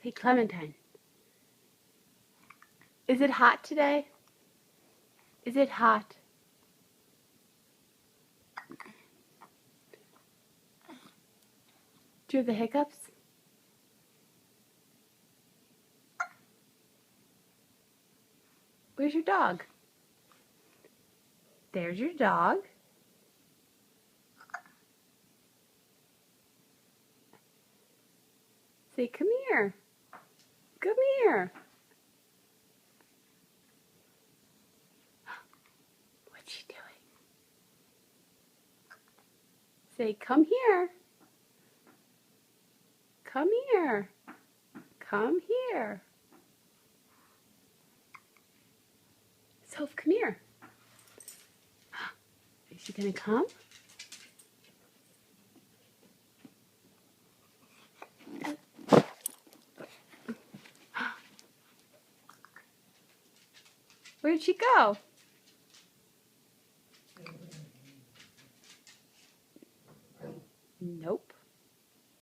Hey, Clementine. Is it hot today? Is it hot? Do you have the hiccups? Where's your dog? There's your dog. Say, come here. Come here. What's she doing? Say, come here. Come here. Come here. Soph, come here. Is she gonna come? Where'd she go? Nope.